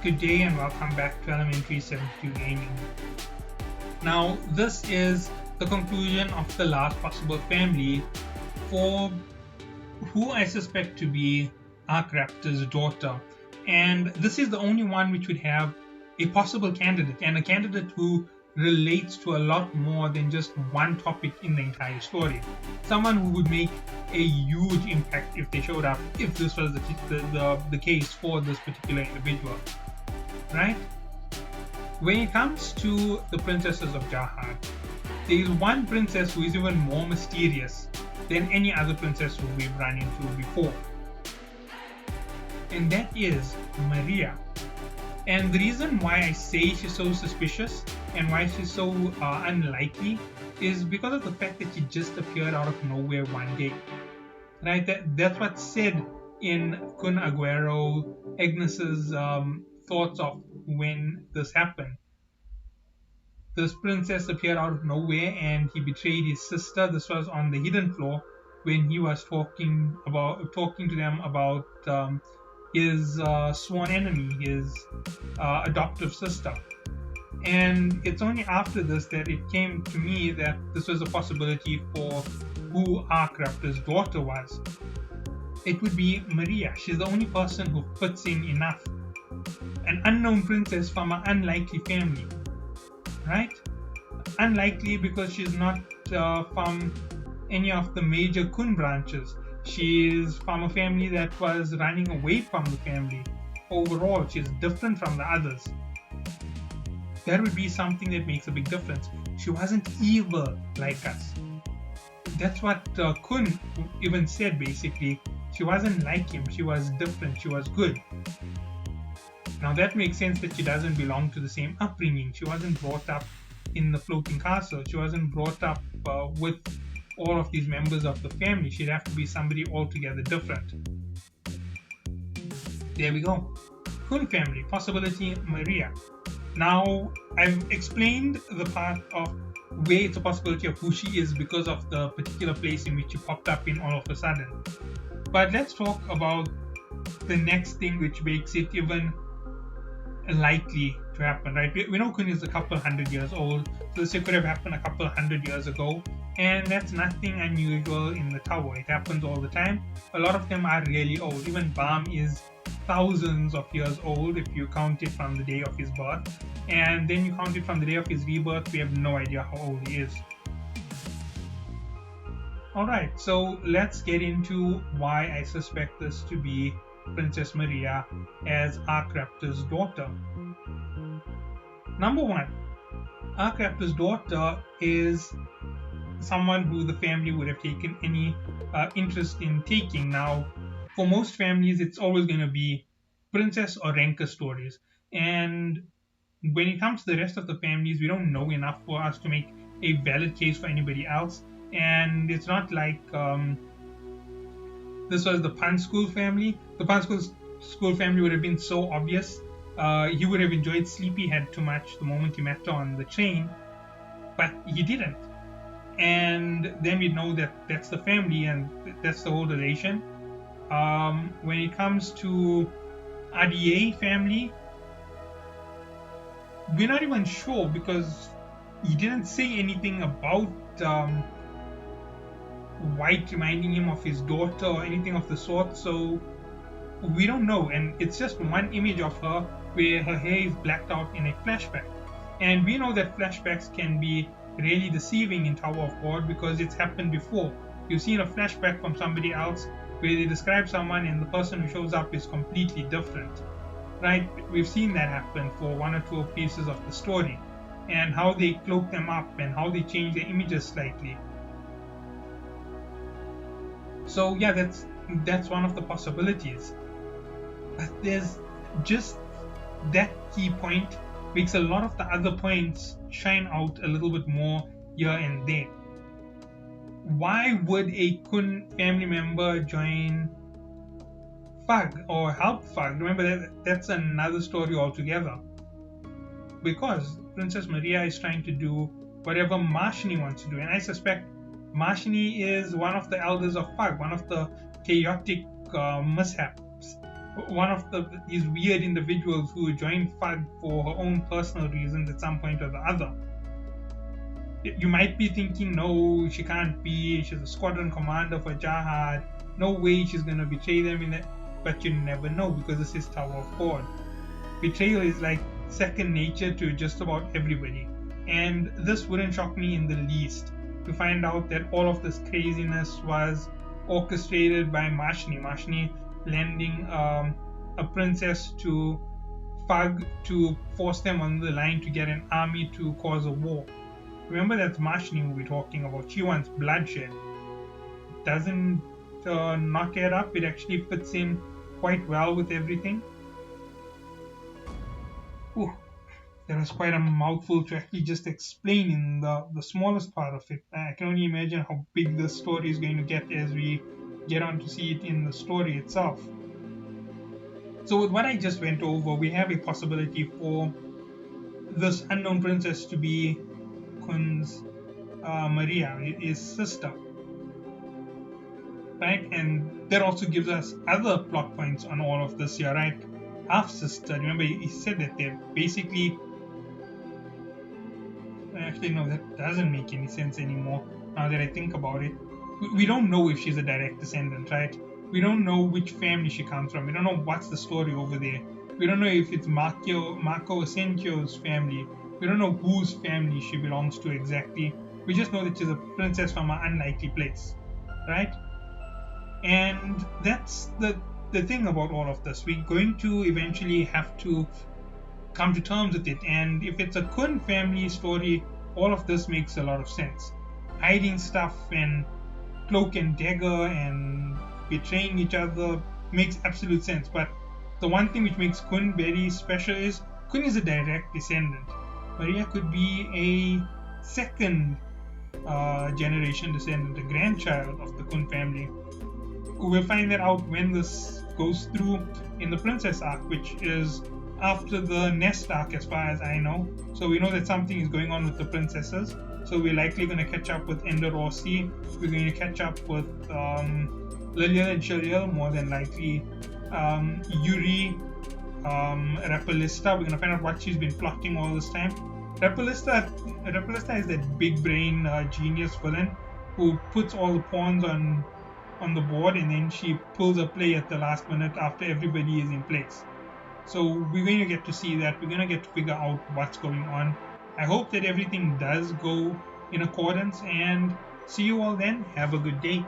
Good day and welcome back to Elementary 72 Gaming. Now, this is the conclusion of the last possible family for who I suspect to be Arkraptors' daughter. And this is the only one which would have a possible candidate, and a candidate who relates to a lot more than just one topic in the entire story. Someone who would make a huge impact if they showed up, if this was the case for this particular individual. Right? When it comes to the princesses of Jahad, there is one princess who is even more mysterious than any other princess who we've run into before. And that is Maria. And the reason why I say she's so suspicious and why she's so unlikely is because of the fact that she just appeared out of nowhere one day. Right? That's what's said in Kun Aguero, Agnes's thoughts of when this happened. This princess appeared out of nowhere and he betrayed his sister. This was on the hidden floor when he was talking to them about his sworn enemy, his adoptive sister. And it's only after this that it came to me that this was a possibility for who Arkraptors' daughter was. It would be Maria. She's the only person who fits in enough. An unknown princess from an unlikely family, right? Unlikely because she's not from any of the major Kun branches. She is from a family that was running away from the family. Overall, she's different from the others. That would be something that makes a big difference. She wasn't evil like us. That's what Kun even said basically. She wasn't like him. She was different. She was good. Now that makes sense that she doesn't belong to the same upbringing. She wasn't brought up in the floating castle. She wasn't brought up with all of these members of the family. She'd have to be somebody altogether different. There we go. Kun family, possibility Maria. Now I've explained the part of where it's a possibility of who she is because of the particular place in which she popped up in all of a sudden. But let's talk about the next thing which makes it even likely to happen, right? We know Kun is a couple hundred years old, so this could have happened a couple hundred years ago, and that's nothing unusual in the tower. It happens all the time. A lot of them are really old. Even Bam is thousands of years old if you count it from the day of his birth, and then you count it from the day of his rebirth. We have no idea how old he is. Alright, so let's get into why I suspect this to be Princess Maria as Arkraptors' daughter. Number one, Arkraptors' daughter is someone who the family would have taken any interest in taking. Now, for most families, it's always going to be princess or ranker stories. And when it comes to the rest of the families, we don't know enough for us to make a valid case for anybody else. And it's not like this was the Pan School family. The Pan School family would have been so obvious. He would have enjoyed Sleepyhead too much the moment he met her on the train, but he didn't. And then we'd know that that's the family and that's the whole relation. When it comes to RDA family, we're not even sure because he didn't say anything about White reminding him of his daughter or anything of the sort, so we don't know. And it's just one image of her where her hair is blacked out in a flashback, and we know that flashbacks can be really deceiving in Tower of God because it's happened before. You've seen a flashback from somebody else where they describe someone and the person who shows up is completely different, right? We've seen that happen for one or two pieces of the story, and how they cloak them up and how they change their images slightly. So yeah, that's one of the possibilities. But there's just that key point makes a lot of the other points shine out a little bit more here and there. Why would a Kun family member join Fug or help Fug? Remember that's another story altogether. Because Princess Maria is trying to do whatever Marshani wants to do, and I suspect Marshani is one of the elders of Fug, one of the chaotic mishaps one of these weird individuals who joined FUD for her own personal reasons at some point or the other. You might be thinking, no, she can't be. She's a squadron commander for Jihad. No way she's gonna betray them in that. But you never know because this is Tower of God. Betrayal is like second nature to just about everybody, and this wouldn't shock me in the least to find out that all of this craziness was orchestrated by Mashni lending a princess to Fug to force them on the line to get an army to cause a war. Remember, that's Mashni who we're talking about. She wants bloodshed. It doesn't not add up. It actually fits in quite well with everything. Ooh, that was quite a mouthful to actually just explain in the smallest part of it. I can only imagine how big the story is going to get as we get on to see it in the story itself. So with what I just went over, we have a possibility for this unknown princess to be Kun's Maria, his sister. Right? And that also gives us other plot points on all of this here, right? Half sister, remember he said that they're basically. Actually, no, that doesn't make any sense anymore now that I think about it. We don't know if she's a direct descendant, right? We don't know which family she comes from. We don't know what's the story over there. We don't know if it's Marco Asensio's family. We don't know whose family she belongs to exactly. We just know that she's a princess from an unlikely place, right? And that's the thing about all of this. We're going to eventually have to come to terms with it. And if it's a Kun family story, all of this makes a lot of sense. Hiding stuff and cloak and dagger and betraying each other makes absolute sense. But the one thing which makes Kun very special is Kun is a direct descendant. Maria could be a second generation descendant, a grandchild of the Kun family. We'll find that out when this goes through in the Princess arc, which is after the Nest arc as far as I know. So we know that something is going on with the princesses. So we're likely going to catch up with Ender Rossi. We're going to catch up with Liliel and Shariel, more than likely. Yuri, Rapalista. We're going to find out what she's been plotting all this time. Rapalista is that big brain genius villain who puts all the pawns on the board and then she pulls a play at the last minute after everybody is in place. So we're going to get to see that. We're going to get to figure out what's going on. I hope that everything does go in accordance, and see you all then. Have a good day.